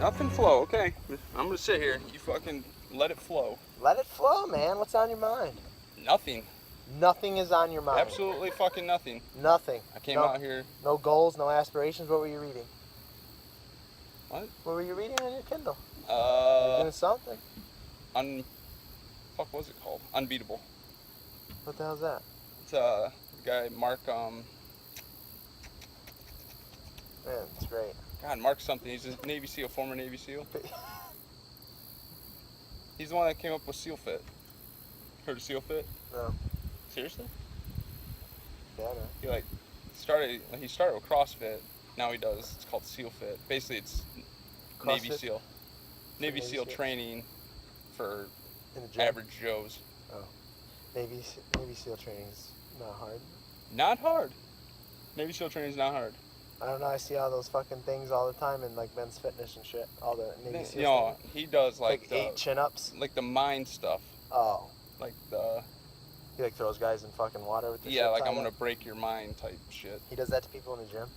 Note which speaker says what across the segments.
Speaker 1: Nothing flow. Okay. I'm gonna sit here. You fucking let it flow.
Speaker 2: Let it flow, man. What's on your mind?
Speaker 1: Nothing.
Speaker 2: Nothing is on your mind.
Speaker 1: Absolutely fucking nothing.
Speaker 2: Nothing.
Speaker 1: I came out here.
Speaker 2: No goals, no aspirations. What were you reading?
Speaker 1: What?
Speaker 2: What were you reading on your Kindle? You're doing something.
Speaker 1: Fuck, what's it called? Unbeatable.
Speaker 2: What the hell's that?
Speaker 1: It's the guy Mark.
Speaker 2: Man, it's great.
Speaker 1: God, Mark something. He's a Navy SEAL, former Navy SEAL. He's the one that came up with SEAL Fit. Heard of SEAL Fit?
Speaker 2: No.
Speaker 1: Seriously?
Speaker 2: Yeah, no.
Speaker 1: He started with CrossFit. Now he does. It's called SEAL Fit. Basically, it's
Speaker 2: CrossFit?
Speaker 1: Navy SEAL. Navy SEAL training for
Speaker 2: in the gym?
Speaker 1: average Joes.
Speaker 2: Oh. Navy SEAL training's not hard.
Speaker 1: Not hard. Navy SEAL training's not hard.
Speaker 2: I don't know. I see all those fucking things all the time in like Men's Fitness and shit. All the Navy SEAL
Speaker 1: No,
Speaker 2: stuff.
Speaker 1: he does like
Speaker 2: 8 chin-ups.
Speaker 1: Like the mind stuff.
Speaker 2: Oh.
Speaker 1: Like the.
Speaker 2: He like throws guys in fucking water with the
Speaker 1: Yeah,
Speaker 2: shit
Speaker 1: like
Speaker 2: tied
Speaker 1: I'm gonna
Speaker 2: up?
Speaker 1: break your mind type shit.
Speaker 2: He does that to people in the gym?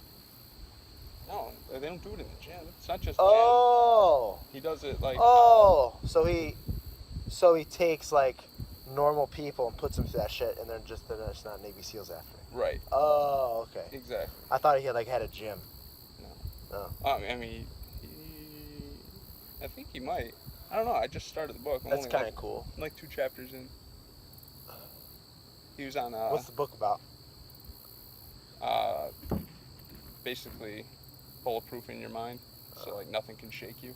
Speaker 1: No, they don't do it in the gym. It's not just
Speaker 2: Oh.
Speaker 1: gym. He does it like.
Speaker 2: Oh. So he takes like normal people and puts them through that shit, and they're just not Navy SEAls after.
Speaker 1: Right.
Speaker 2: Oh, okay.
Speaker 1: Exactly.
Speaker 2: I thought he had a gym.
Speaker 1: No.
Speaker 2: No.
Speaker 1: I mean, I think he might. I don't know. I just started the book. I'm
Speaker 2: That's
Speaker 1: only
Speaker 2: kind of cool.
Speaker 1: I'm like 2 chapters in. He was on.
Speaker 2: What's the book about?
Speaker 1: Basically, bulletproof in your mind, so like nothing can shake you.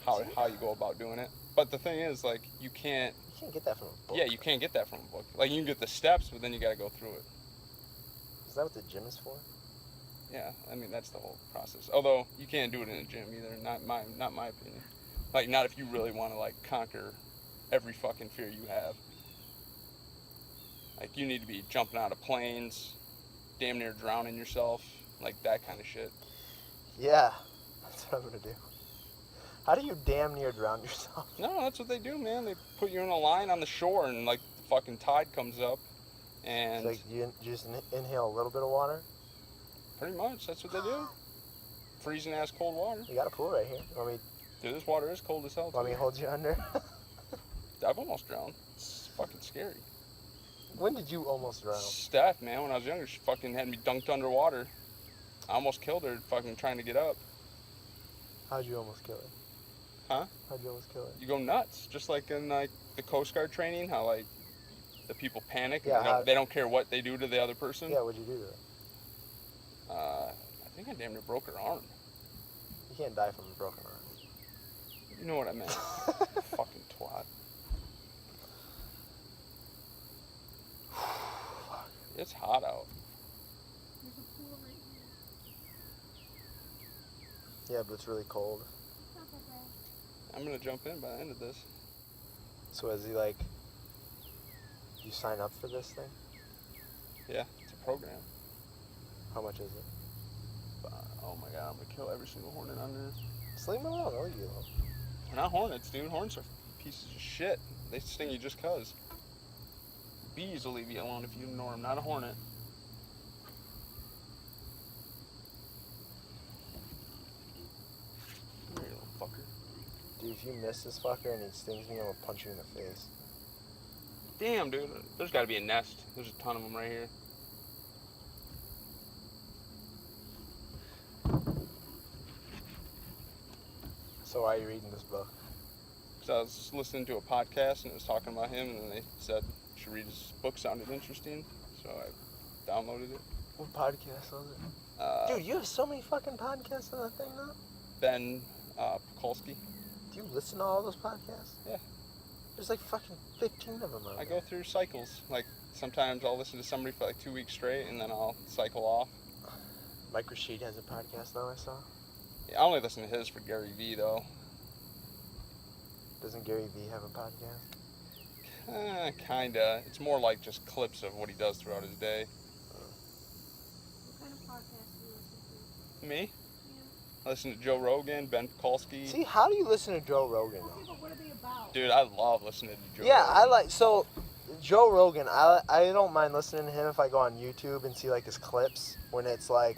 Speaker 1: How you go about doing it. But the thing is, like, you can't
Speaker 2: get that from a book.
Speaker 1: Yeah, you can't get that from a book. Like, you can get the steps, but then you gotta go through it.
Speaker 2: Is that what the gym is for?
Speaker 1: Yeah, I mean, that's the whole process. Although, you can't do it in a gym either, not my opinion. Like, not if you really want to, like, conquer every fucking fear you have. Like, you need to be jumping out of planes, damn near drowning yourself, like that kind of shit.
Speaker 2: Yeah, that's what I'm gonna do. How do you damn near drown yourself?
Speaker 1: No, that's what they do, man. They put you in a line on the shore, and like the fucking tide comes up, and
Speaker 2: it's like you just inhale a little bit of water.
Speaker 1: Pretty much, that's what they do. Freezing ass cold water.
Speaker 2: You got a pool right here. Want me?
Speaker 1: Dude, this water is cold as hell.
Speaker 2: Want me to hold you under?
Speaker 1: I've almost drowned. It's fucking scary.
Speaker 2: When did you almost drown?
Speaker 1: Steph, man, when I was younger, she fucking had me dunked underwater. I almost killed her fucking trying to get up.
Speaker 2: How'd you almost kill her?
Speaker 1: Huh?
Speaker 2: How'd you almost kill her?
Speaker 1: You go nuts, just like in like the Coast Guard training, how like the people panic.
Speaker 2: Yeah,
Speaker 1: and they don't care what they do to the other person.
Speaker 2: Yeah, what'd you do to her?
Speaker 1: I think I damn near broke her arm.
Speaker 2: You can't die from a broken arm.
Speaker 1: You know what I meant. Fucking twat. It's hot out.
Speaker 3: There's a pool right here.
Speaker 2: Yeah, but it's really cold.
Speaker 3: Not that bad.
Speaker 1: I'm gonna jump in by the end of this.
Speaker 2: So is he like, you sign up for this thing?
Speaker 1: Yeah, it's a program.
Speaker 2: How much is it?
Speaker 1: Oh my god, I'm gonna kill every single hornet under.
Speaker 2: Just leave him alone, I'll leave you alone.
Speaker 1: They're not hornets, dude. Hornets are pieces of shit. They sting you just cause. Bees will leave you alone if you ignore them, not a hornet. Come here, little fucker.
Speaker 2: Dude, if you miss this fucker and he stings me, I'm gonna punch you in the face.
Speaker 1: Damn, dude. There's gotta be a nest. There's a ton of them right here.
Speaker 2: So why are you reading this book?
Speaker 1: So I was listening to a podcast and it was talking about him, and then they said you should read his book. Sounded interesting, so I downloaded it.
Speaker 2: What podcast was it? Dude, you have so many fucking podcasts on that thing now?
Speaker 1: Ben Poolside.
Speaker 2: Do you listen to all those podcasts?
Speaker 1: Yeah.
Speaker 2: There's like fucking 15 of them on
Speaker 1: I
Speaker 2: there.
Speaker 1: go through cycles. Like, sometimes I'll listen to somebody for like 2 weeks straight, and then I'll cycle off.
Speaker 2: Mike Rashid has a podcast now, I saw.
Speaker 1: Yeah, I only listen to his for Gary Vee, though.
Speaker 2: Doesn't Gary Vee have a podcast?
Speaker 1: Kinda. It's more like just clips of what he does throughout his day.
Speaker 3: What kind of podcast do you listen to?
Speaker 1: Me?
Speaker 3: Yeah.
Speaker 1: I listen to Joe Rogan, Ben Poolside.
Speaker 2: See, how do you listen to Joe Rogan,
Speaker 3: Okay,
Speaker 2: though?
Speaker 3: but what are they about?
Speaker 1: Dude, I love listening to Joe
Speaker 2: Yeah,
Speaker 1: Rogan.
Speaker 2: so Joe Rogan, I don't mind listening to him if I go on YouTube and see like his clips when it's like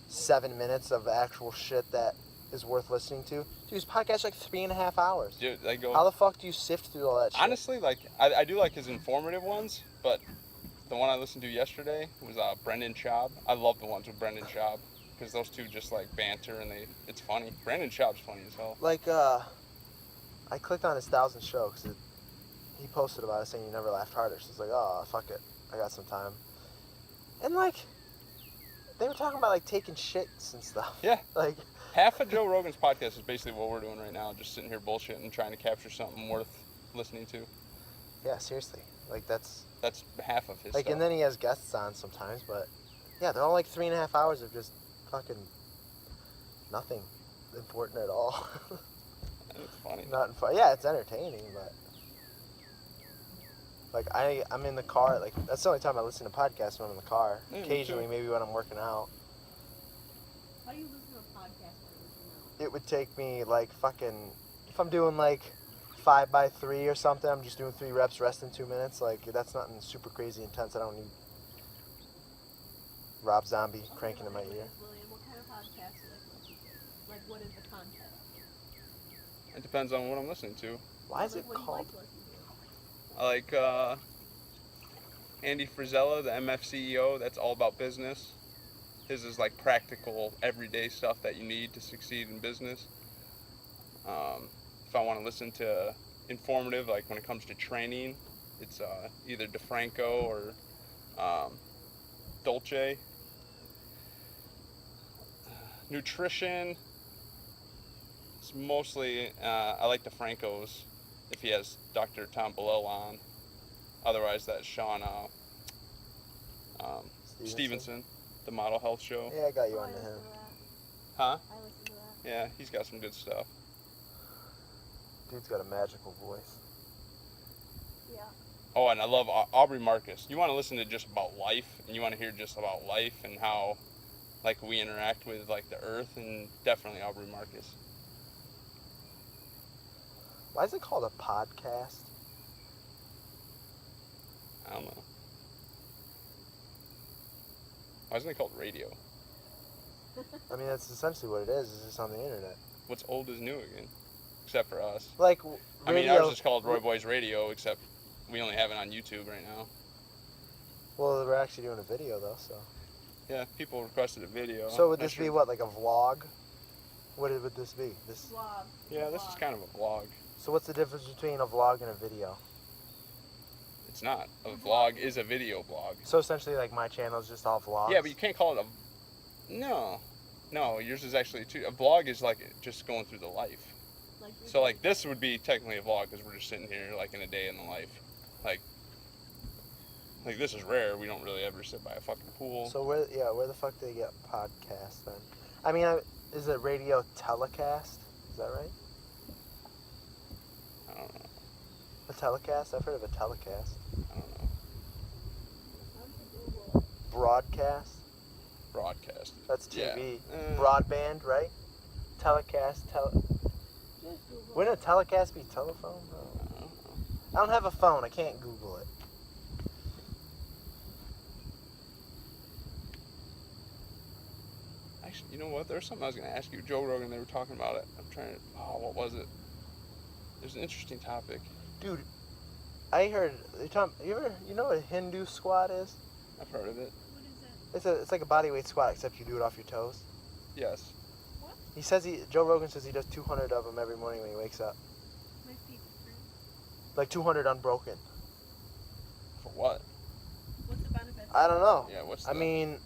Speaker 2: 7 minutes of actual shit that is worth listening to. Dude, his podcast like 3.5 hours.
Speaker 1: Dude, they go.
Speaker 2: How the fuck do you sift through all that shit?
Speaker 1: Honestly, like I do like his informative ones, but the one I listened to yesterday was Brendan Schaub. I love the ones with Brendan Schaub because those two just like banter and it's funny. Brendan Schaub's funny as hell.
Speaker 2: Like, I clicked on his 1,000 show because he posted about it saying he never laughed harder. So it's like, oh, fuck it. I got some time. And like, they were talking about like taking shits and stuff.
Speaker 1: Yeah.
Speaker 2: Like,
Speaker 1: half of Joe Rogan's podcast is basically what we're doing right now, just sitting here bullshitting and trying to capture something worth listening to.
Speaker 2: yeah, seriously. Like, that's
Speaker 1: half of his
Speaker 2: like,
Speaker 1: stuff.
Speaker 2: and then he has guests on sometimes, but yeah, they're all like 3.5 hours of just fucking nothing important at all.
Speaker 1: It's funny.
Speaker 2: Not fun. Yeah, it's entertaining, but like I'm in the car. Like that's the only time I listen to podcasts when I'm in the car.
Speaker 1: Yeah, me
Speaker 2: Occasionally,
Speaker 1: too.
Speaker 2: maybe when I'm working out.
Speaker 3: How do you listen to a podcast when you're working out?
Speaker 2: It would take me like fucking if I'm doing like 5x3 or something. I'm just doing 3 reps, resting 2 minutes. Like that's nothing super crazy intense. I don't need Rob Zombie
Speaker 3: Okay,
Speaker 2: cranking in my
Speaker 3: William,
Speaker 2: ear.
Speaker 3: William, what kind of podcast do you like listening to? Like, what is the content?
Speaker 1: It depends on what I'm listening to.
Speaker 2: Why is
Speaker 3: Like,
Speaker 2: it
Speaker 3: what do you
Speaker 2: called?
Speaker 3: like to listen to?
Speaker 1: I like Andy Frisella, the MF CEO. That's all about business. His is like practical, everyday stuff that you need to succeed in business. If I want to listen to informative, like when it comes to training, it's either DeFranco or Dolce. Nutrition, it's mostly, I like DeFranco's if he has Dr. Tom Bellel on. Otherwise, that's Sean Stevenson, the Model Health Show.
Speaker 2: Yeah, I got you
Speaker 3: Oh, I
Speaker 2: onto
Speaker 3: listen
Speaker 2: him.
Speaker 3: to that.
Speaker 1: Huh?
Speaker 3: I listen to that.
Speaker 1: Yeah, he's got some good stuff.
Speaker 2: Dude's got a magical voice.
Speaker 3: Yeah.
Speaker 1: Oh, and I love Aubrey Marcus. You want to listen to just about life, and you want to hear just about life and how, like, we interact with, like, the earth, and definitely Aubrey Marcus.
Speaker 2: Why is it called a podcast?
Speaker 1: I don't know. Why isn't it called radio?
Speaker 2: I mean, that's essentially what it is. It's just on the internet.
Speaker 1: What's old is new again, except for us.
Speaker 2: Like,
Speaker 1: I mean,
Speaker 2: radio-
Speaker 1: ours is called Roy Boyz Radio, except we only have it on YouTube right now.
Speaker 2: Well, we're actually doing a video though, so.
Speaker 1: Yeah, people requested a video.
Speaker 2: So would
Speaker 1: Not
Speaker 2: this
Speaker 1: sure.
Speaker 2: be what, like a vlog? What would this be? This.
Speaker 3: Vlog.
Speaker 1: Yeah, this is
Speaker 3: Vlog.
Speaker 1: kind of a vlog.
Speaker 2: So what's the difference between a vlog and a video?
Speaker 1: It's not. A vlog is a video blog.
Speaker 2: So essentially, like my channel is just all vlogs.
Speaker 1: Yeah, but you can't call it a. No, yours is actually too. A vlog is like just going through the life.
Speaker 3: Like,
Speaker 1: So like this would be technically a vlog because we're just sitting here like in a day in the life, like this is rare. We don't really ever sit by a fucking pool.
Speaker 2: So where the fuck do they get podcasts then? I mean, is it radio telecast? Is that right?
Speaker 1: I don't know.
Speaker 2: A telecast? I've heard of a telecast.
Speaker 1: I don't know.
Speaker 3: How do you Google it?
Speaker 2: Broadcast?
Speaker 1: Broadcast.
Speaker 2: That's
Speaker 1: Yeah.
Speaker 2: TV.
Speaker 1: Eh.
Speaker 2: Broadband, right? Telecast,
Speaker 3: Just Google
Speaker 2: Wouldn't a telecast be telephone? No.
Speaker 1: I don't know.
Speaker 2: I don't have a phone. I can't Google it.
Speaker 1: Actually, you know what? There was something I was going to ask you. Joe Rogan, they were talking about it. I'm trying to. Oh, what was it? There's an interesting topic.
Speaker 2: Dude, I heard you know what a Hindu squat is?
Speaker 1: I've heard of it.
Speaker 3: What is it?
Speaker 2: It's like a bodyweight squat except you do it off your toes.
Speaker 1: Yes.
Speaker 2: He says Joe Rogan says he does 200 of them every morning when he wakes up.
Speaker 3: My feet hurt.
Speaker 2: Like 200 unbroken.
Speaker 1: For what?
Speaker 3: What's the benefit?
Speaker 2: I don't know.
Speaker 1: Yeah, what's
Speaker 2: I
Speaker 1: the.
Speaker 2: mean,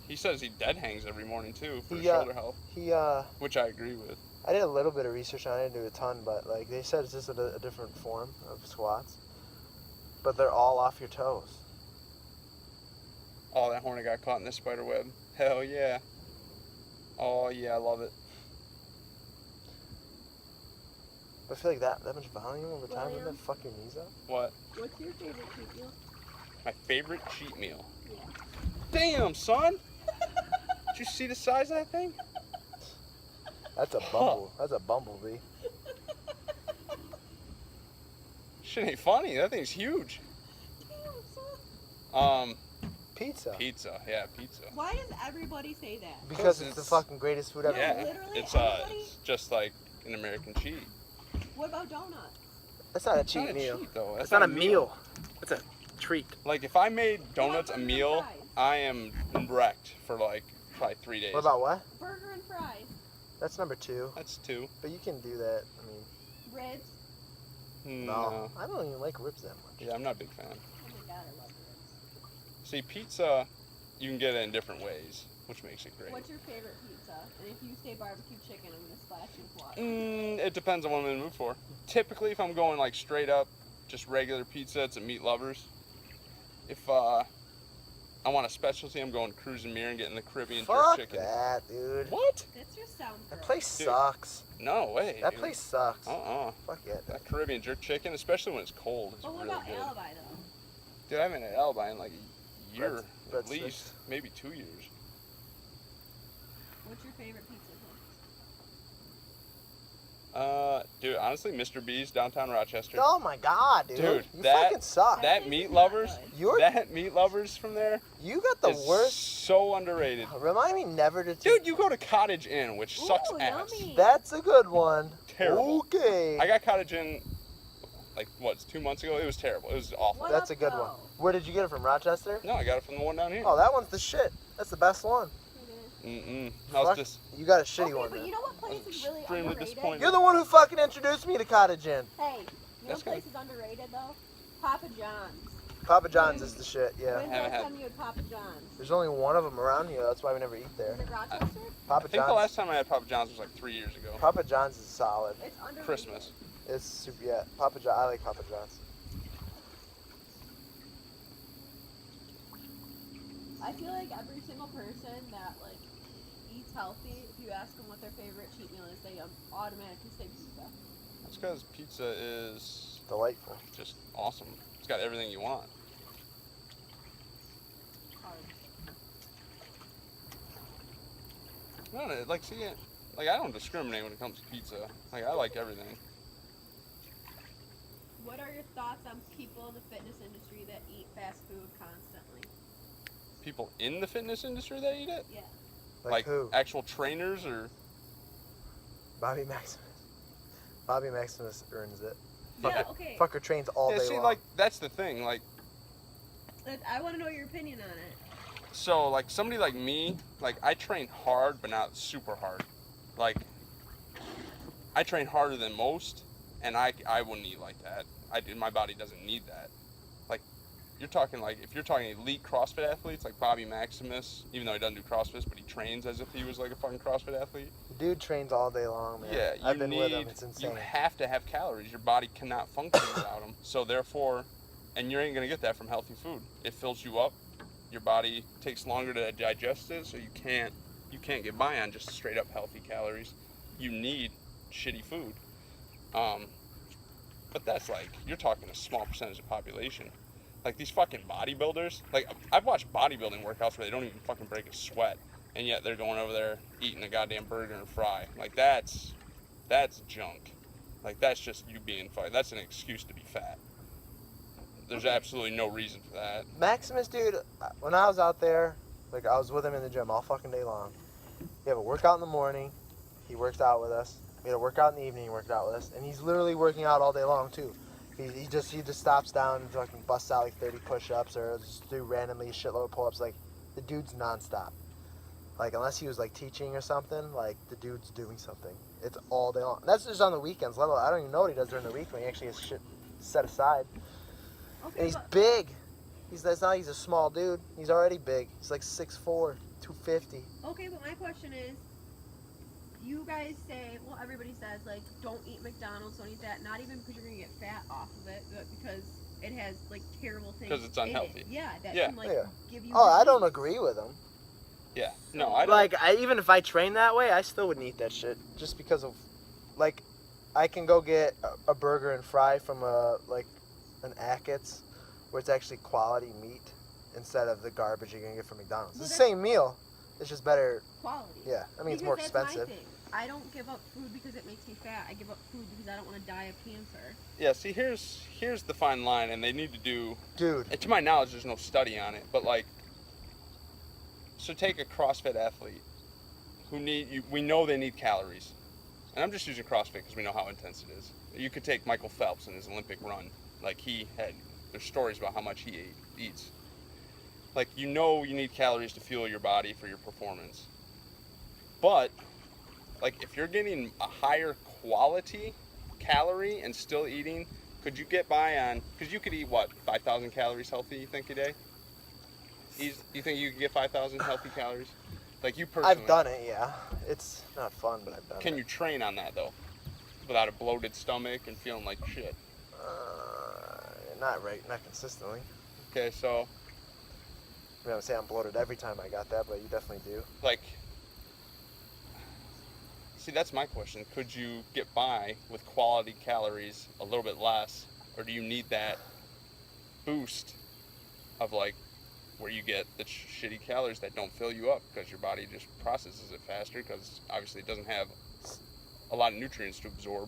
Speaker 1: He says he dead hangs every morning too for his
Speaker 2: He,
Speaker 1: shoulder health,
Speaker 2: he
Speaker 1: which I agree with.
Speaker 2: I did a little bit of research on it, I didn't do a ton, but like they said it's just a different form of squats. But they're all off your toes.
Speaker 1: Oh, that hornet got caught in this spider web. Hell yeah. Oh yeah, I love it.
Speaker 2: I feel like that much volume over time
Speaker 3: William?
Speaker 2: wouldn't that fuck your knees up?
Speaker 1: What?
Speaker 3: What's your favorite cheat meal?
Speaker 1: My favorite cheat meal.
Speaker 3: Yeah.
Speaker 1: Damn, son. Did you see the size of that thing?
Speaker 2: That's a bumble. That's a bumblebee.
Speaker 1: Shit ain't funny. That thing's huge.
Speaker 3: Damn, son.
Speaker 2: Pete Pizza.
Speaker 1: Pizza, yeah, pizza.
Speaker 3: Why does everybody say that?
Speaker 2: Because it's the fucking greatest food ever.
Speaker 3: No,
Speaker 1: Yeah,
Speaker 3: literally
Speaker 1: it's
Speaker 3: everybody?
Speaker 1: it's just like an American cheat.
Speaker 3: What about donuts?
Speaker 2: That's not a
Speaker 1: It's not
Speaker 2: cheat
Speaker 1: a
Speaker 2: meal.
Speaker 1: cheat though. That's
Speaker 2: It's not a meal. It's a treat.
Speaker 1: Like if I made donuts a
Speaker 3: burger and
Speaker 1: meal,
Speaker 3: fries?
Speaker 1: I am wrecked for like probably 3 days.
Speaker 2: What about what?
Speaker 3: Burger and fries.
Speaker 2: That's number 2.
Speaker 1: That's 2.
Speaker 2: But you can do that. I mean,
Speaker 3: Ribs.
Speaker 1: No.
Speaker 2: I don't even like ribs that much.
Speaker 1: Yeah, I'm not a big fan.
Speaker 3: Oh my god, I love ribs.
Speaker 1: See, pizza, you can get it in different ways, which makes it great.
Speaker 3: What's your favorite pizza? And if you say barbecue chicken, I'm gonna splash you with water.
Speaker 1: It depends on what I'm in the mood for. Typically, if I'm going like straight up, just regular pizza, it's a meat lovers. If I want a specialty, I'm going Cruisin' Mirror and getting the Caribbean jerk
Speaker 2: Fuck
Speaker 1: chicken.
Speaker 2: that, dude.
Speaker 1: What?
Speaker 3: That just sounds
Speaker 2: That
Speaker 3: gross.
Speaker 2: place
Speaker 1: Dude.
Speaker 2: sucks.
Speaker 1: No way.
Speaker 2: That
Speaker 1: dude.
Speaker 2: place sucks. Fuck it.
Speaker 1: That Caribbean jerk chicken, especially when it's cold, is
Speaker 3: But what
Speaker 1: really
Speaker 3: about
Speaker 1: good.
Speaker 3: Alibi though?
Speaker 1: Dude, I haven't had Alibi in like a year,
Speaker 2: Bread
Speaker 1: at least,
Speaker 2: sticks.
Speaker 1: maybe 2 years.
Speaker 3: What's your favorite pizza place?
Speaker 1: Dude, honestly, Mr. B's downtown Rochester.
Speaker 2: Oh my god, dude.
Speaker 1: Dude,
Speaker 2: you
Speaker 1: that-
Speaker 2: fucking suck.
Speaker 1: That
Speaker 3: place
Speaker 1: meat
Speaker 3: is not
Speaker 1: lovers,
Speaker 3: good.
Speaker 1: that meat lovers from there
Speaker 2: You got the
Speaker 1: is
Speaker 2: worst.
Speaker 1: so underrated.
Speaker 2: Remind me never to.
Speaker 1: Dude, you go to Cottage Inn, which sucks
Speaker 3: Ooh,
Speaker 1: ass.
Speaker 3: yummy.
Speaker 2: That's a good one.
Speaker 1: Terrible.
Speaker 2: Okay.
Speaker 1: I got Cottage Inn, like, what, 2 months ago? It was terrible. It was awful.
Speaker 3: What
Speaker 2: That's
Speaker 3: up,
Speaker 2: a good
Speaker 3: though?
Speaker 2: one. Where did you get it from? Rochester?
Speaker 1: No, I got it from the one down here.
Speaker 2: Oh, that one's the shit. That's the best one.
Speaker 3: It is.
Speaker 1: Mm-mm. I was
Speaker 2: Fuck.
Speaker 1: just,
Speaker 2: You got a shitty
Speaker 3: Okay,
Speaker 2: one.
Speaker 3: but
Speaker 2: Then.
Speaker 3: you know what place is really
Speaker 1: extremely
Speaker 3: underrated?
Speaker 1: disappointed.
Speaker 2: You're the one who fucking introduced me to Cottage Inn.
Speaker 3: Hey, you know
Speaker 1: That's
Speaker 3: what place is underrated though? Papa John's.
Speaker 2: Papa John's is the shit. Yeah.
Speaker 3: When's the
Speaker 1: Haven't
Speaker 3: last
Speaker 1: had-
Speaker 3: time you had Papa John's?
Speaker 2: There's only one of them around here. That's why we never eat there.
Speaker 3: Is it Rochester?
Speaker 2: Papa
Speaker 1: I think
Speaker 2: John's.
Speaker 1: the last time I had Papa John's was like 3 years ago.
Speaker 2: Papa John's is solid.
Speaker 3: It's underrated.
Speaker 1: Christmas.
Speaker 2: It's super. Yeah. Papa John. I like Papa John's.
Speaker 3: I feel like every single person that like eats healthy, if you ask them what their favorite cheat meal is, they automatically say pizza.
Speaker 1: That's because pizza is
Speaker 2: Delightful.
Speaker 1: just awesome. It's got everything you want. No, no, like, see, like, I don't discriminate when it comes to pizza. Like, I like everything.
Speaker 3: What are your thoughts on people in the fitness industry that eat fast food constantly?
Speaker 1: People in the fitness industry that eat it?
Speaker 3: Yeah.
Speaker 2: Like who?
Speaker 1: Actual trainers or?
Speaker 2: Bobby Maximus. Bobby Maximus earns it.
Speaker 3: Yeah, okay.
Speaker 2: Fucker trains all
Speaker 1: Yeah,
Speaker 2: day
Speaker 1: see,
Speaker 2: long.
Speaker 1: like, that's the thing. Like,
Speaker 3: I want to know your opinion on it.
Speaker 1: so, like, somebody like me, like, I train hard, but not super hard. Like, I train harder than most, and I wouldn't eat like that. My body doesn't need that. Like, you're talking, like, if you're talking elite CrossFit athletes, like Bobby Maximus, even though he doesn't do CrossFit, but he trains as if he was, like, a fucking CrossFit athlete.
Speaker 2: Dude trains all day long, man.
Speaker 1: Yeah,
Speaker 2: I've been with him. It's
Speaker 1: you
Speaker 2: insane.
Speaker 1: have to have calories. Your body cannot function without them. So therefore, and you ain't gonna get that from healthy food. It fills you up. Your body takes longer to digest it, so you can't get by on just straight up healthy calories. You need shitty food. But that's like, you're talking a small percentage of the population. Like these fucking bodybuilders, like I've watched bodybuilding workouts where they don't even fucking break a sweat, and yet they're going over there eating a goddamn burger and fry. Like that's junk. Like that's just you being fat. That's an excuse to be fat. There's absolutely no reason for that.
Speaker 2: Maximus, dude, when I was out there, like I was with him in the gym all fucking day long. We have a workout in the morning. He works out with us. We had a workout in the evening. He worked out with us, and he's literally working out all day long too. He just stops down and fucking busts out like 30 push-ups or just do randomly a shitload of pull-ups. Like the dude's nonstop. Like unless he was like teaching or something, like the dude's doing something. It's all day long. That's just on the weekends. Let alone, I don't even know what he does during the week when he actually has shit set aside.
Speaker 3: Okay,
Speaker 2: And he's
Speaker 3: but
Speaker 2: big. That's not. He's a small dude. He's already big. He's like 6'4", 250.
Speaker 3: okay, but my question is, you guys say, well, everybody says like, don't eat McDonald's, don't eat that. Not even because you're gonna get fat off of it, but because it has like terrible things.
Speaker 1: 'Cause it's
Speaker 3: in it.
Speaker 1: unhealthy.
Speaker 3: Yeah, that
Speaker 1: Yeah.
Speaker 3: can like
Speaker 2: Yeah.
Speaker 3: give you.
Speaker 2: Oh, I don't
Speaker 3: disease.
Speaker 2: agree with him.
Speaker 1: Yeah. No, I don't.
Speaker 2: Like, even if I train that way, I still wouldn't eat that shit. Just because of, like, I can go get a burger and fry from an Ackett's, where it's actually quality meat instead of the garbage you're gonna get from McDonald's.
Speaker 3: Well,
Speaker 2: It's the same meal. It's just better.
Speaker 3: Quality.
Speaker 2: Yeah, I mean it's
Speaker 3: Because
Speaker 2: more
Speaker 3: that's
Speaker 2: expensive.
Speaker 3: My thing. I don't give up food because it makes me fat. I give up food because I don't want to die of cancer.
Speaker 1: Yeah. See, here's the fine line, and they need to do.
Speaker 2: Dude,
Speaker 1: To my knowledge, there's no study on it, but like, So take a CrossFit athlete we know they need calories. And I'm just using CrossFit because we know how intense it is. You could take Michael Phelps in his Olympic run. Like there's stories about how much he eats. Like you need calories to fuel your body for your performance. But like if you're getting a higher quality calorie and still eating, could you get by on? Because you could eat what 5,000 calories healthy. You think a day? You think you could get 5,000 healthy calories? Like you personally?
Speaker 2: I've done it, yeah. It's not fun, but I've done it.
Speaker 1: Can you train on that though, without a bloated stomach and feeling like shit?
Speaker 2: Not consistently.
Speaker 1: Okay, so.
Speaker 2: I mean, I would say I'm bloated every time I got that, but you definitely do.
Speaker 1: Like. See, that's my question. Could you get by with quality calories a little bit less, or do you need that boost of like where you get the shitty calories that don't fill you up because your body just processes it faster because obviously it doesn't have a lot of nutrients to absorb.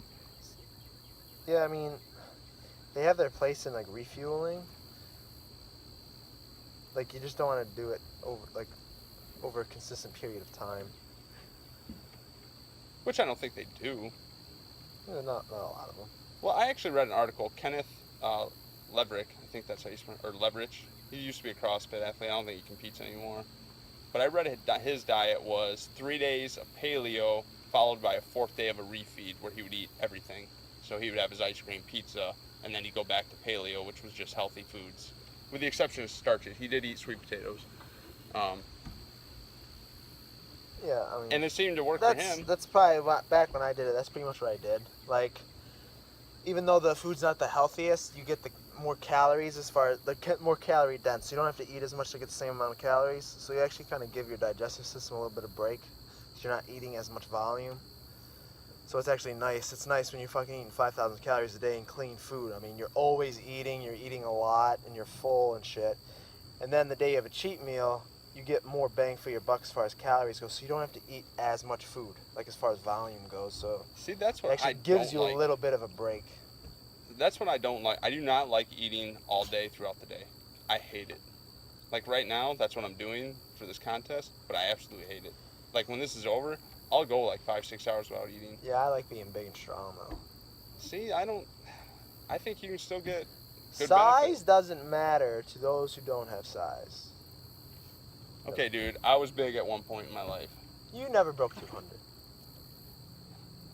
Speaker 2: Yeah, I mean, they have their place in like refueling. Like you just don't want to do it over a consistent period of time.
Speaker 1: Which I don't think they do.
Speaker 2: Not a lot of them.
Speaker 1: Well, I actually read an article. Kenneth Leverick, I think that's how you spell it, or Leverich. He used to be a CrossFit athlete. I don't think he competes anymore. But I read his diet was 3 days of paleo followed by a 4th day of a refeed where he would eat everything. So he would have his ice cream, pizza, and then he'd go back to paleo, which was just healthy foods. With the exception of starches. He did eat sweet potatoes.
Speaker 2: Yeah, I mean...
Speaker 1: And it seemed to work for him.
Speaker 2: That's probably back when I did it. That's pretty much what I did. Like, even though the food's not the healthiest, you get the more calories as far as more calorie dense. You don't have to eat as much to get the same amount of calories. So you actually kind of give your digestive system a little bit of break. So you're not eating as much volume. So it's actually nice. It's nice when you're fucking eating 5,000 calories a day in clean food. I mean, you're always eating. You're eating a lot, and you're full and shit. And then the day you have a cheat meal, you get more bang for your buck as far as calories go. So you don't have to eat as much food, like as far as volume goes. So
Speaker 1: see, that's what
Speaker 2: it actually gives you a little bit of a break.
Speaker 1: That's what I don't like. I do not like eating all day throughout the day. I hate it. Like right now, that's what I'm doing for this contest, but I absolutely hate it. Like when this is over, I'll go like 5-6 hours without eating.
Speaker 2: Yeah, I like being big and strong though.
Speaker 1: See, I think you can still get good
Speaker 2: size
Speaker 1: benefit.
Speaker 2: Doesn't matter to those who don't have size.
Speaker 1: Okay, dude, I was big at one point in my life.
Speaker 2: You never broke 200.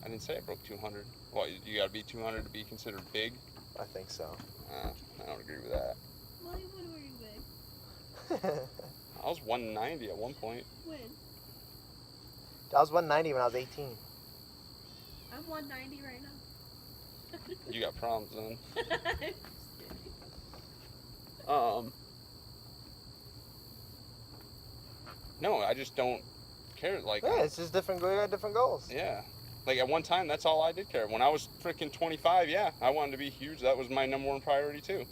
Speaker 1: I didn't say I broke 200. Well, you gotta be 200 to be considered big?
Speaker 2: I think so.
Speaker 1: I don't agree with that.
Speaker 3: Why were you big?
Speaker 1: I was 190 at one point.
Speaker 3: When?
Speaker 2: I was 190 when I was 18.
Speaker 3: I'm 190 right now.
Speaker 1: You got problems then.
Speaker 3: Just kidding.
Speaker 1: No, I just don't care. Like,
Speaker 2: Yeah, it's just different. We got different goals.
Speaker 1: Yeah. Like at one time, that's all I did care. When I was freaking 25, yeah, I wanted to be huge. That was my number one priority too.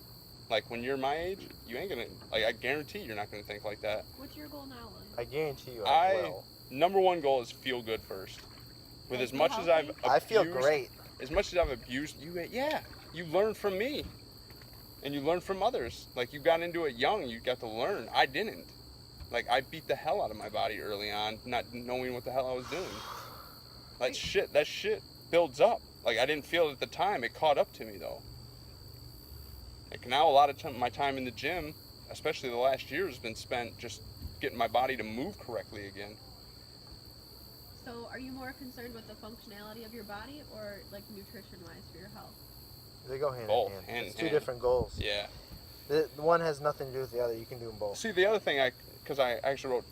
Speaker 1: Like when you're my age, you ain't gonna. Like I guarantee you're not gonna think like that.
Speaker 3: What's your goal now, William?
Speaker 2: I guarantee you I will.
Speaker 1: Number one goal is feel good first. With
Speaker 3: Like,
Speaker 1: as much as I've abused,
Speaker 2: I feel great.
Speaker 1: As much as I've abused you, yeah, you learn from me, and you learn from others. Like you got into it young, you got to learn. I didn't. Like I beat the hell out of my body early on, not knowing what the hell I was doing. That shit builds up. Like I didn't feel it at the time. It caught up to me though. Like now a lot of my time in the gym, especially the last year, has been spent just getting my body to move correctly again.
Speaker 3: So are you more concerned with the functionality of your body or like nutrition-wise for your health?
Speaker 2: They go hand
Speaker 1: Both,
Speaker 2: in hand.
Speaker 1: hand
Speaker 2: It's
Speaker 1: in
Speaker 2: two
Speaker 1: hand.
Speaker 2: different goals.
Speaker 1: Yeah.
Speaker 2: The one has nothing to do with the other. You can do them both.
Speaker 1: See, the other thing, because I actually wrote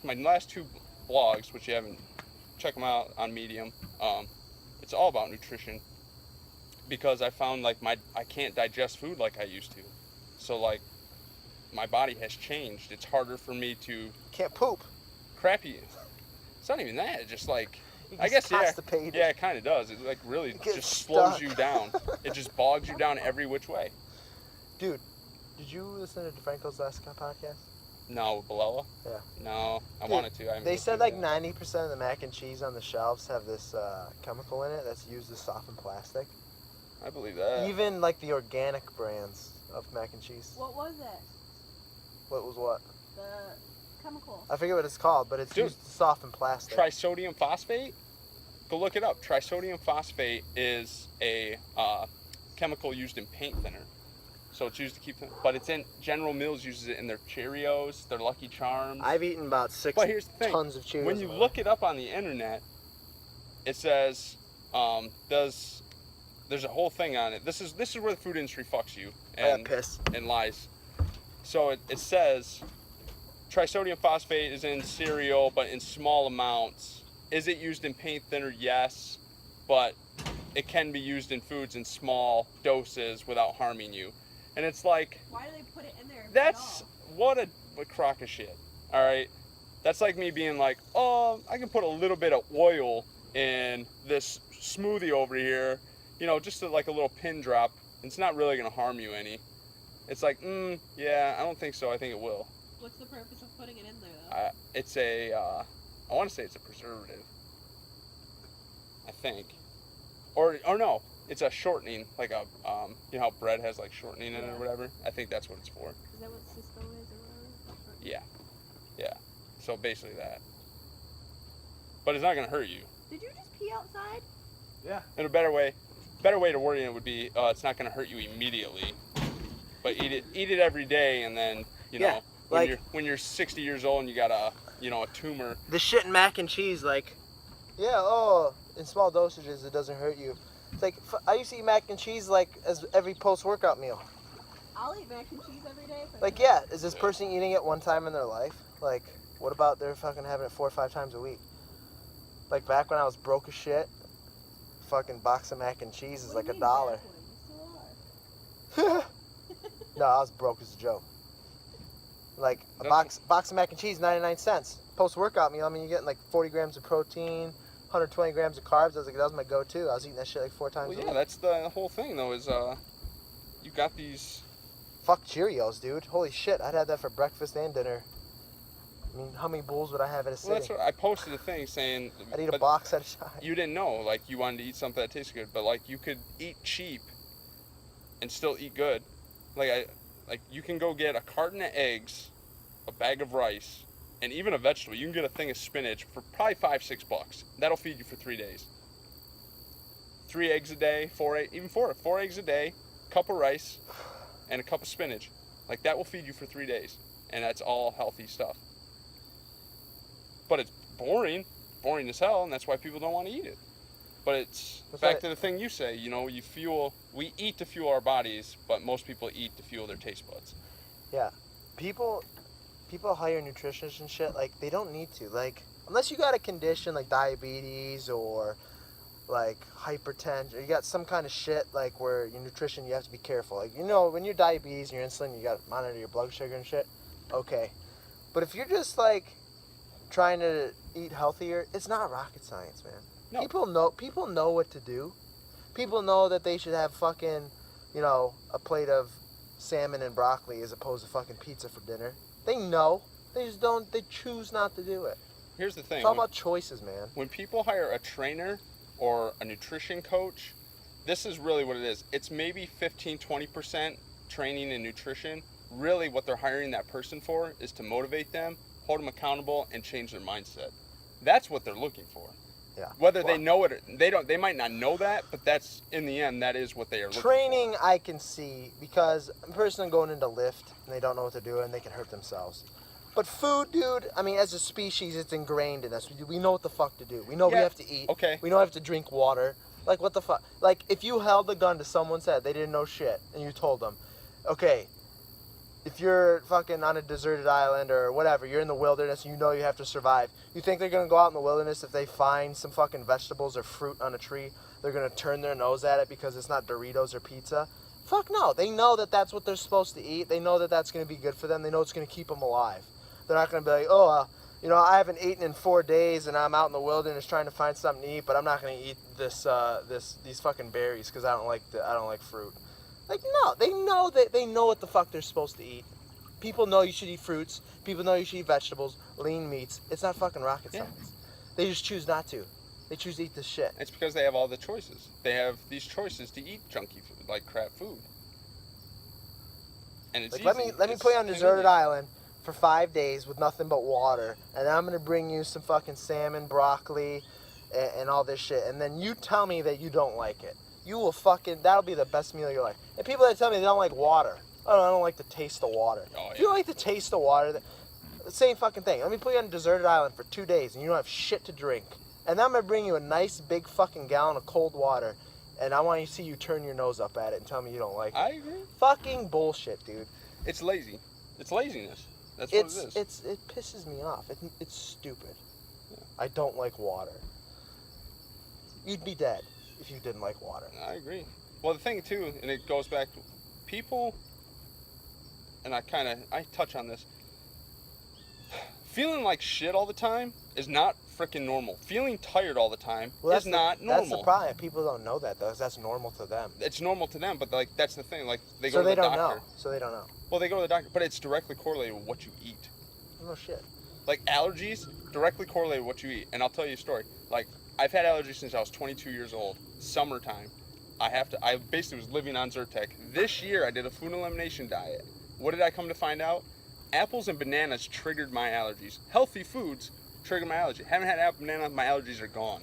Speaker 1: my last two blogs, which you haven't, check them out on Medium. It's all about nutrition, because I found like I can't digest food like I used to. So like, my body has changed. It's harder for me to
Speaker 2: Can't poop.
Speaker 1: crappy. It's not even that. It's just like,
Speaker 2: You
Speaker 1: I
Speaker 2: get
Speaker 1: guess
Speaker 2: constipated.
Speaker 1: yeah, it kind of does. It like really
Speaker 2: You get
Speaker 1: just slows
Speaker 2: stuck.
Speaker 1: you down. It just bogs you down every which way.
Speaker 2: Dude, did you listen to DeFranco's last podcast?
Speaker 1: No, Balella?
Speaker 2: Yeah.
Speaker 1: No, I
Speaker 2: Dude,
Speaker 1: wanted to. I haven't
Speaker 2: They
Speaker 1: listened
Speaker 2: said
Speaker 1: to
Speaker 2: like
Speaker 1: that.
Speaker 2: 90% of the mac and cheese on the shelves have this chemical in it that's used to soften plastic.
Speaker 1: I believe that.
Speaker 2: Even like the organic brands of mac and cheese.
Speaker 3: What was it?
Speaker 2: What was what?
Speaker 3: The chemical awful.
Speaker 2: I forget what it's called, but it's
Speaker 1: Dude.
Speaker 2: used to soften plastic.
Speaker 1: Trisodium phosphate. Go look it up. Trisodium phosphate is a chemical used in paint thinner. So it's used to keep them, but it's in General Mills uses it in their Cheerios, their Lucky Charms.
Speaker 2: I've eaten about 6
Speaker 1: But here's the thing.
Speaker 2: tons of Cheerios.
Speaker 1: When you look it up on the internet, it says there's a whole thing on it. This is where the food industry fucks you and
Speaker 2: piss.
Speaker 1: and lies. So it says trisodium phosphate is in cereal, but in small amounts. Is it used in paint thinner? Yes, but it can be used in foods in small doses without harming you. And it's like,
Speaker 3: Why do they put it in there?
Speaker 1: that's what a crock of shit. All right, that's like me being like, oh, I can put a little bit of oil in this smoothie over here, you know, just like a little pin drop. It's not really gonna harm you any. It's like, yeah, I don't think so. I think it will.
Speaker 3: What's the purpose of putting it in there though?
Speaker 1: It's a, I want to say it's a preservative. I think, or no, it's a shortening, like a, you know how bread has like shortening in it or whatever. I think that's what it's for.
Speaker 3: Is that what Cisco is or whatever?
Speaker 1: Yeah. So basically that. But it's not gonna hurt you.
Speaker 3: Did you just pee outside?
Speaker 2: Yeah.
Speaker 1: And a better way to word it would be, it's not gonna hurt you immediately, but eat it every day, and then you know when you're 60 years old and you got a tumor.
Speaker 2: The shit in mac and cheese, like, in small dosages it doesn't hurt you. It's like, I used to eat mac and cheese like as every post-workout meal.
Speaker 3: I'll eat mac and cheese every day.
Speaker 2: Like, yeah, is this person eating it one time in their life? Like, what about they're fucking having it 4 or 5 times a week? Like, back when I was broke as shit, fucking box of mac and cheese is like $1.
Speaker 3: You still are.
Speaker 2: No, I was broke as a joke. Like, a box of mac and cheese, 99 cents. Post-workout meal, I mean, you're getting like 40 grams of protein, 120 grams of carbs. I was like, that was my go-to. I was eating that shit like 4 times a week.
Speaker 1: Yeah, that's the whole thing though, is you got these.
Speaker 2: Fuck Cheerios, dude. Holy shit, I'd have that for breakfast and dinner. I mean, how many bowls would I have at a sitting?
Speaker 1: Well, that's what I posted a thing saying.
Speaker 2: I'd eat a box at a time.
Speaker 1: You didn't know, like you wanted to eat something that tastes good, but like you could eat cheap and still eat good. Like you can go get a carton of eggs, a bag of rice, and even a vegetable. You can get a thing of spinach for probably $5-6. That'll feed you for 3 days. 3 eggs a day, 4 eggs a day, cup of rice, and a cup of spinach. Like that will feed you for 3 days, and that's all healthy stuff. But it's boring as hell, and that's why people don't want to eat it. But it's back to the thing you say, you know, we eat to fuel our bodies, but most people eat to fuel their taste buds.
Speaker 2: Yeah. People hire nutritionists and shit, like, they don't need to. Like, unless you got a condition like diabetes or like hypertension, or you got some kind of shit like where your nutrition, you have to be careful. Like, you know, when you're diabetes and you're insulin, you got to monitor your blood sugar and shit. Okay. But if you're just like trying to eat healthier, it's not rocket science, man.
Speaker 1: No.
Speaker 2: People know what to do. People know that they should have fucking, you know, a plate of salmon and broccoli as opposed to fucking pizza for dinner. They know. They just don't. They choose not to do it.
Speaker 1: Here's the thing.
Speaker 2: It's all about choices, man.
Speaker 1: When people hire a trainer or a nutrition coach, this is really what it is. It's maybe 15-20% training and nutrition. Really what they're hiring that person for is to motivate them, hold them accountable, and change their mindset. That's what they're looking for.
Speaker 2: Yeah.
Speaker 1: Whether they know it or they might not know that, but that's, in the end, that is what they are looking for.
Speaker 2: Training, I can see, because a person going into lift and they don't know what they're doing, they can hurt themselves. But food, dude, I mean, as a species, it's ingrained in us. We know what the fuck to do. We know we have to eat.
Speaker 1: Okay.
Speaker 2: We know we have to drink water. Like, what the fuck? Like, if you held a gun to someone's head, they didn't know shit, and you told them, okay, if you're fucking on a deserted island or whatever, you're in the wilderness and you know you have to survive, you think they're going to go out in the wilderness if they find some fucking vegetables or fruit on a tree, they're going to turn their nose at it because it's not Doritos or pizza? Fuck no. They know that that's what they're supposed to eat. They know that that's going to be good for them. They know it's going to keep them alive. They're not going to be like, you know, I haven't eaten in 4 days and I'm out in the wilderness trying to find something to eat, but I'm not going to eat these fucking berries because I don't like fruit. Like, no, they know what the fuck they're supposed to eat. People know you should eat fruits. People know you should eat vegetables, lean meats. It's not fucking rocket science. They just choose not to. They choose to eat this shit.
Speaker 1: It's because they have all the choices. They have these choices to eat junky food, like crap food. And it's
Speaker 2: Like,
Speaker 1: easy.
Speaker 2: let me put you on a deserted island for 5 days with nothing but water, and then I'm gonna bring you some fucking salmon, broccoli, and all this shit, and then you tell me that you don't like it. You will that'll be the best meal of your life. And people that tell me they don't like water, oh, I don't like the taste of water.
Speaker 1: Oh,
Speaker 2: If you don't like the taste of water, the same fucking thing. Let me put you on a deserted island for 2 days and you don't have shit to drink. And then I'm gonna bring you a nice big fucking gallon of cold water, and I want to see you turn your nose up at it and tell me you don't like it.
Speaker 1: I agree.
Speaker 2: Fucking bullshit, dude.
Speaker 1: It's lazy. It's laziness. That's what it is.
Speaker 2: It pisses me off. It's stupid.
Speaker 1: Yeah.
Speaker 2: I don't like water. You'd be dead if you didn't like water.
Speaker 1: I agree. Well, the thing too, and it goes back to people, and I touch on this. Feeling like shit all the time is not freaking normal. Feeling tired all the time is not normal.
Speaker 2: That's the problem. People don't know that, though. That's normal to them.
Speaker 1: It's normal to them, but like that's the thing. Like they
Speaker 2: So
Speaker 1: go to
Speaker 2: they
Speaker 1: the
Speaker 2: don't
Speaker 1: doctor.
Speaker 2: know. So they don't know.
Speaker 1: Well, they go to the doctor, but it's directly correlated with what you eat.
Speaker 2: No shit.
Speaker 1: Like allergies directly correlated with what you eat. And I'll tell you a story. Like I've had allergies since I was 22 years old. Summertime, I basically was living on Zyrtec. This year I did a food elimination diet. What did I come to find out? Apples and bananas triggered my allergies. Healthy foods trigger my allergy. Haven't had apple banana, my allergies are gone.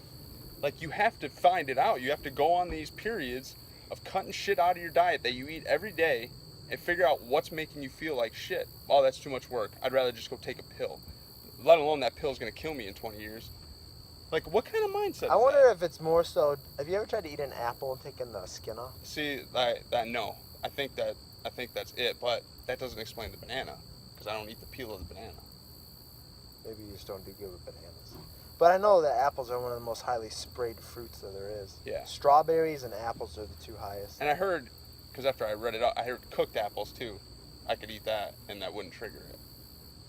Speaker 1: Like you have to find it out. You have to go on these periods of cutting shit out of your diet that you eat every day and figure out what's making you feel like shit. Oh, that's too much work. I'd rather just go take a pill. Let alone that pill's gonna kill me in 20 years. Like what kind of mindset is
Speaker 2: I wonder
Speaker 1: that?
Speaker 2: if it's more so. Have you ever tried to eat an apple and taken the skin off?
Speaker 1: See, that no. I think that's it, but that doesn't explain the banana. Because I don't eat the peel of the banana.
Speaker 2: Maybe you just don't do good with bananas. But I know that apples are one of the most highly sprayed fruits that there is.
Speaker 1: Yeah.
Speaker 2: Strawberries and apples are the two highest.
Speaker 1: And I heard, because after I read it out, I heard cooked apples too. I could eat that, and that wouldn't trigger it.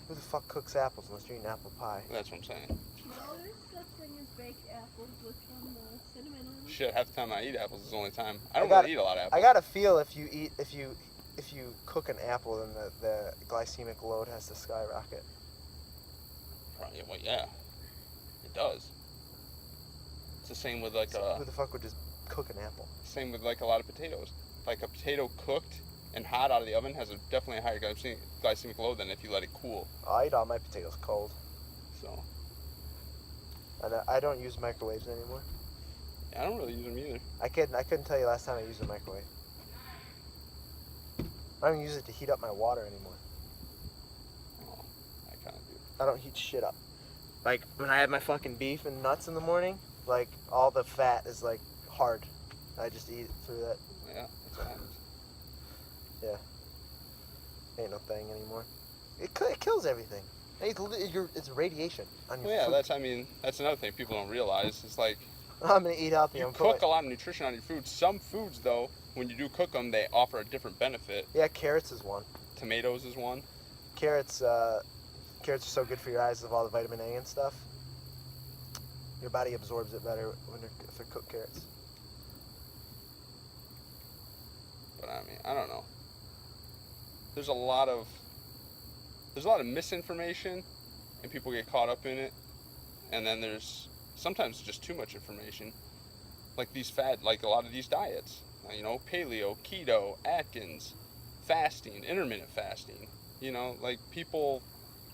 Speaker 2: Who the fuck cooks apples unless you're eating apple pie?
Speaker 1: That's what I'm saying.
Speaker 3: No, there's such thing as baked apples with some cinnamon on them.
Speaker 1: Shit, half the time I eat apples is the only time. I
Speaker 2: I
Speaker 1: don't
Speaker 2: got-
Speaker 1: really eat a lot of apples.
Speaker 2: I gotta feel if you cook an apple, then the glycemic load has to skyrocket.
Speaker 1: Probably, well, yeah. It does. It's the same with like
Speaker 2: So who the fuck would just cook an apple?
Speaker 1: same with like a lot of potatoes. Like a potato cooked and hot out of the oven has definitely a higher glycemic load than if you let it cool.
Speaker 2: I eat all my potatoes cold.
Speaker 1: So
Speaker 2: And I don't use microwaves anymore.
Speaker 1: yeah, I don't really use them either.
Speaker 2: I couldn't tell you last time I used a microwave. I don't use it to heat up my water anymore.
Speaker 1: Oh, I kind of do.
Speaker 2: I don't heat shit up. Like when I have my fucking beef and nuts in the morning, like all the fat is like hard. I just eat it through that.
Speaker 1: Yeah, that's what happens.
Speaker 2: Ain't no thing anymore. It kills everything. It's radiation on your
Speaker 1: Well, yeah,
Speaker 2: food.
Speaker 1: that's another thing people don't realize. It's like
Speaker 2: I'm gonna eat healthy.
Speaker 1: you
Speaker 2: I'm
Speaker 1: cook a lot of nutrition on your food. Some foods, though, when you do cook them, they offer a different benefit.
Speaker 2: Yeah, carrots is one.
Speaker 1: Tomatoes is one.
Speaker 2: Carrots are so good for your eyes with all the vitamin A and stuff. Your body absorbs it better if they're cooked carrots.
Speaker 1: But I mean, I don't know. There's a lot of misinformation, and people get caught up in it. And then there's sometimes just too much information, like like a lot of these diets. You know, paleo, keto, Atkins, fasting, intermittent fasting. You know, like people,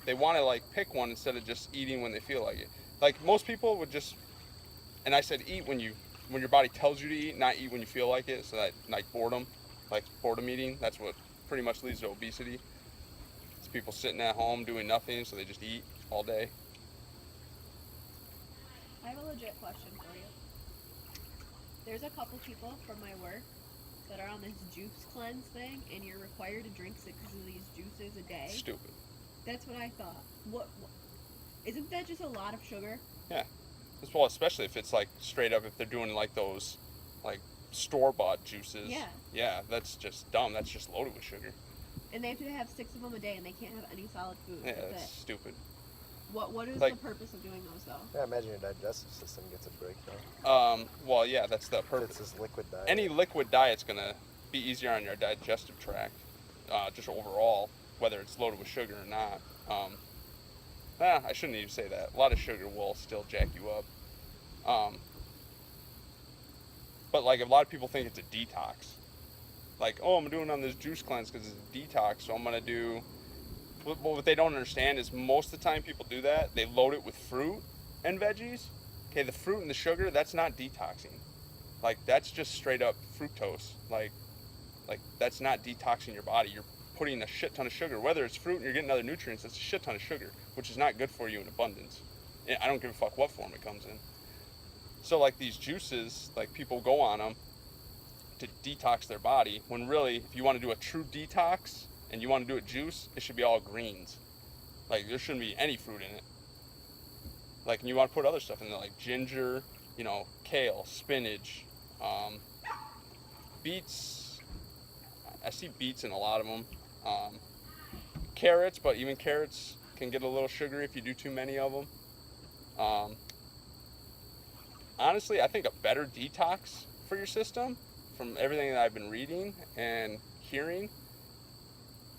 Speaker 1: they want to like pick one instead of just eating when they feel like it. Like most people would just, and I said eat when your body tells you to eat, not eat when you feel like it. So that like boredom eating, that's what pretty much leads to obesity. It's people sitting at home doing nothing, so they just eat all day.
Speaker 3: I have a legit question for you. There's a couple people from my work that are on this juice cleanse thing, and you're required to drink 6 of these juices a day.
Speaker 1: Stupid.
Speaker 3: That's what I thought. What isn't that just a lot of sugar?
Speaker 1: Well, especially if it's like straight up, if they're doing like those like store-bought juices.
Speaker 3: Yeah.
Speaker 1: Yeah, that's just dumb. That's just loaded with sugar.
Speaker 3: And they have to have 6 of them a day, and they can't have any solid food.
Speaker 1: Yeah,
Speaker 3: That's
Speaker 1: that's
Speaker 3: it.
Speaker 1: stupid.
Speaker 3: What is
Speaker 1: like-
Speaker 3: the purpose of doing those though?
Speaker 2: Yeah, imagine your digestive system gets a breakdown.
Speaker 1: Well, yeah, that's the
Speaker 2: It's
Speaker 1: purpose.
Speaker 2: this liquid diet.
Speaker 1: Any liquid diet's gonna be easier on your digestive tract, just overall, whether it's loaded with sugar or not. I shouldn't even say that. A lot of sugar will still jack you up. But like a lot of people think it's a detox. Like, oh, I'm doing it on this juice cleanse because it's a detox, so I'm gonna do what they don't understand is most of the time people do that, they load it with fruit and veggies. Okay, the fruit and the sugar, that's not detoxing. Like, that's just straight up fructose. Like that's not detoxing your body. You're putting a shit ton of sugar. Whether it's fruit and you're getting other nutrients, that's a shit ton of sugar, which is not good for you in abundance. I don't give a fuck what form it comes in. So like these juices, like people go on them to detox their body, when really, if you want to do a true detox and you want to do it juice, it should be all greens. Like, there shouldn't be any fruit in it. Like, and you want to put other stuff in there, like ginger, you know, kale, spinach, beets. I see beets in a lot of them. Carrots, but even carrots can get a little sugary if you do too many of them. Honestly, I think a better detox for your system, from everything that I've been reading and hearing,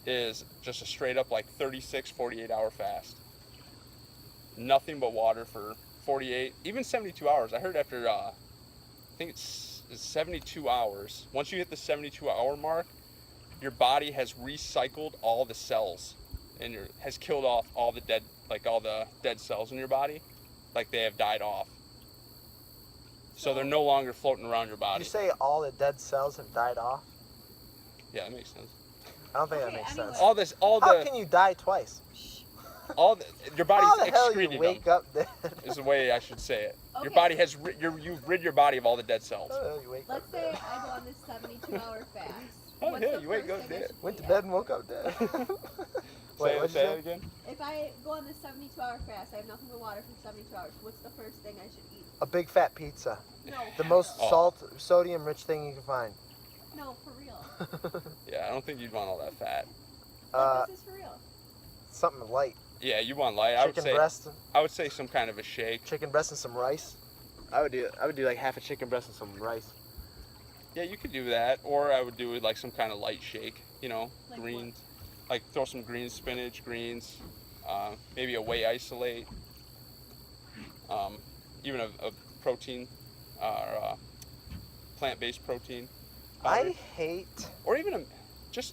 Speaker 1: is just a straight up like 36, 48 hour fast. Nothing but water for 48, even 72 hours. I heard after, I think it's 72 hours. Once you hit the 72 hour mark, your body has recycled all the cells and has killed off all the dead cells in your body. Like, they have died off. So they're no longer floating around your body.
Speaker 2: You say all the dead cells have died off?
Speaker 1: Yeah, that makes sense.
Speaker 2: I don't think
Speaker 3: Okay,
Speaker 2: that makes
Speaker 3: anyway.
Speaker 2: sense. How can you die twice?
Speaker 1: Your body's
Speaker 2: How the hell
Speaker 1: excreted
Speaker 2: you wake
Speaker 1: them,
Speaker 2: up dead?
Speaker 1: is the way I should say it. Your
Speaker 3: Okay.
Speaker 1: body has, you've rid your body of all the dead cells.
Speaker 2: Oh, you wake
Speaker 3: Let's
Speaker 2: up
Speaker 3: say
Speaker 2: dead.
Speaker 3: I go on this 72-hour fast.
Speaker 1: Oh,
Speaker 3: What's
Speaker 1: yeah,
Speaker 3: the
Speaker 1: you wake
Speaker 3: first
Speaker 1: up
Speaker 3: thing I
Speaker 1: dead.
Speaker 3: should
Speaker 2: Went to
Speaker 3: eat?
Speaker 2: bed and woke up dead. Wait, what'd you
Speaker 1: Say
Speaker 2: say?
Speaker 1: it again.
Speaker 3: If I go on this 72-hour fast, I have nothing but water for 72 hours. What's the first thing I should eat?
Speaker 2: A big fat pizza.
Speaker 3: No.
Speaker 2: The most
Speaker 1: Oh.
Speaker 2: sodium-rich thing you can find.
Speaker 3: No, for real.
Speaker 1: Yeah, I don't think you'd want all that fat.
Speaker 3: This is for real.
Speaker 2: Something light.
Speaker 1: Yeah, you want light.
Speaker 2: Chicken breast.
Speaker 1: I would say some kind of a shake.
Speaker 2: Chicken breast and some rice. I would do like half a chicken breast and some rice.
Speaker 1: Yeah, you could do that, or I would do it like some kind of light shake. You know,
Speaker 3: Like
Speaker 1: greens, like throw some greens, spinach, greens, maybe a whey isolate, even a protein or plant-based protein. powder.
Speaker 2: I hate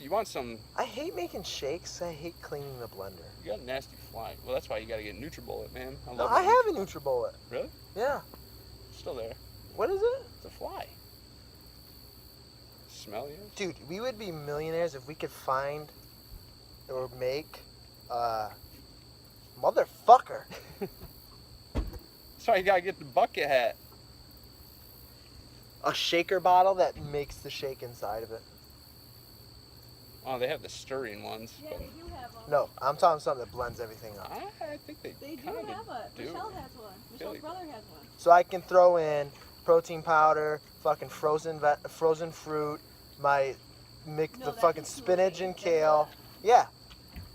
Speaker 1: You want some.
Speaker 2: I hate making shakes. I hate cleaning the blender.
Speaker 1: You got a nasty fly. Well, that's why you got to get NutriBullet, man.
Speaker 2: No,
Speaker 1: love
Speaker 2: I
Speaker 1: it.
Speaker 2: have a NutriBullet.
Speaker 1: Really?
Speaker 2: Yeah.
Speaker 1: Still there.
Speaker 2: What is it?
Speaker 1: It's a fly. Smell you?
Speaker 2: Dude, we would be millionaires if we could find or make motherfucker.
Speaker 1: That's why you gotta get the bucket hat.
Speaker 2: A shaker bottle that makes the shake inside of it.
Speaker 1: Oh, they have the stirring ones.
Speaker 3: Yeah,
Speaker 1: but
Speaker 3: they do have them.
Speaker 2: No, I'm talking something that blends everything up.
Speaker 1: I think they
Speaker 3: They do
Speaker 1: kinda
Speaker 3: have it.
Speaker 1: do.
Speaker 3: Michelle has one. Michelle's
Speaker 1: like-
Speaker 3: brother has one.
Speaker 2: So I can throw in protein powder, fucking frozen fruit,
Speaker 3: No,
Speaker 2: the
Speaker 3: that's
Speaker 2: fucking
Speaker 3: a
Speaker 2: spinach
Speaker 3: smoothie.
Speaker 2: and kale. Yeah.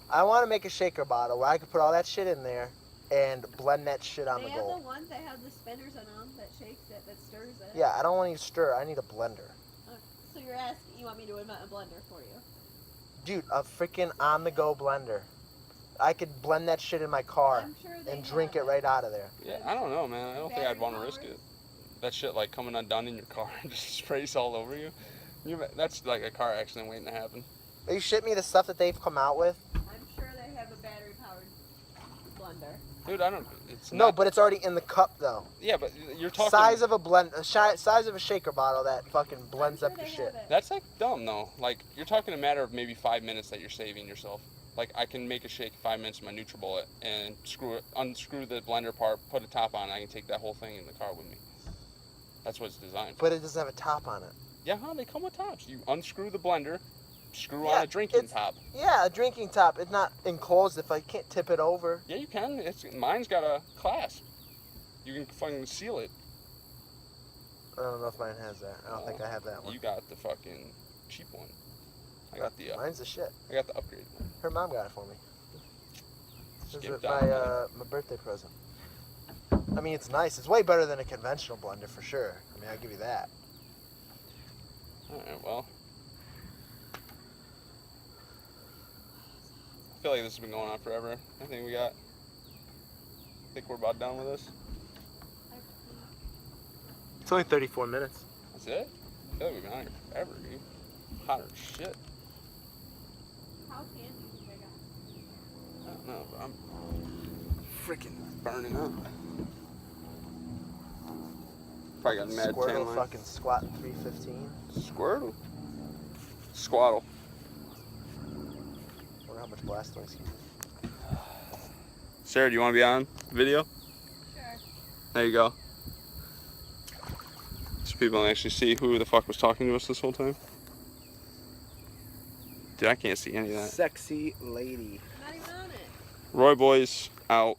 Speaker 2: I want to make a shaker bottle where I could put all that shit in there and blend that shit on
Speaker 3: They
Speaker 2: the
Speaker 3: have
Speaker 2: go.
Speaker 3: the ones that have the spinners on them that shakes it, that stirs it.
Speaker 2: Yeah, I don't want to stir. I need a blender.
Speaker 3: So you're asking, you want me to invent a blender for you?
Speaker 2: Dude, a freaking on-the-go blender. I could blend that shit in my car
Speaker 3: I'm sure they
Speaker 2: and drink
Speaker 3: have
Speaker 2: it right out of there.
Speaker 1: Yeah, I don't know, man. I don't think I'd want to
Speaker 3: Battery
Speaker 1: risk
Speaker 3: powered?
Speaker 1: it. That shit like coming undone in your car and just sprays all over you. That's like a car accident waiting to happen.
Speaker 2: Are you shit me the stuff that they've come out with?
Speaker 3: I'm sure they have a battery powered blender.
Speaker 1: Dude, I don't. It's
Speaker 2: No,
Speaker 1: not,
Speaker 2: but it's already in the cup though.
Speaker 1: yeah, but you're talking.
Speaker 2: Size of a shaker bottle that fucking blends
Speaker 3: I'm
Speaker 2: up
Speaker 3: sure
Speaker 2: the
Speaker 3: they
Speaker 2: shit.
Speaker 3: have it.
Speaker 1: That's like dumb though. Like you're talking a matter of maybe 5 minutes that you're saving yourself. Like I can make a shake in 5 minutes in my NutriBullet and unscrew the blender part, put a top on, and I can take that whole thing in the car with me. That's what it's designed for.
Speaker 2: But it doesn't have a top on it.
Speaker 1: Yeah, they come with tops. You unscrew the blender, screw
Speaker 2: Yeah,
Speaker 1: on a drinking
Speaker 2: it's-
Speaker 1: top.
Speaker 2: Yeah, a drinking top. It's not enclosed if I can't tip it over.
Speaker 1: Yeah, you can. Mine's got a clasp. You can fucking seal it.
Speaker 2: I don't know if mine has that. I don't think I have that one.
Speaker 1: You got the fucking cheap one. I got the
Speaker 2: Mine's the shit.
Speaker 1: I got the upgrade one.
Speaker 2: Her mom got it for me. This is
Speaker 1: Skip
Speaker 2: my
Speaker 1: down, man.
Speaker 2: my birthday present. I mean, it's nice. It's way better than a conventional blender for sure. I mean, I'll give you that.
Speaker 1: Alright, well. I feel like this has been going on forever. I think we're about done with this.
Speaker 2: It's only 34 minutes.
Speaker 1: That's it? I feel like we've been on here forever, dude. Hotter than shit.
Speaker 3: How can you think I got?
Speaker 1: know, but I'm freaking burning up. Probably got a mad tan
Speaker 2: Squirtle
Speaker 1: line.
Speaker 2: fucking squatting 315.
Speaker 1: Squirtle. Squaddle.
Speaker 2: Wonder how much blastoise he did.
Speaker 1: Sarah, do you want to be on video?
Speaker 3: Sure.
Speaker 1: There you go. So people can actually see who the fuck was talking to us this whole time. Dude, I can't see any of that.
Speaker 2: Sexy lady.
Speaker 3: Not even on it.
Speaker 1: Roy Boyz out.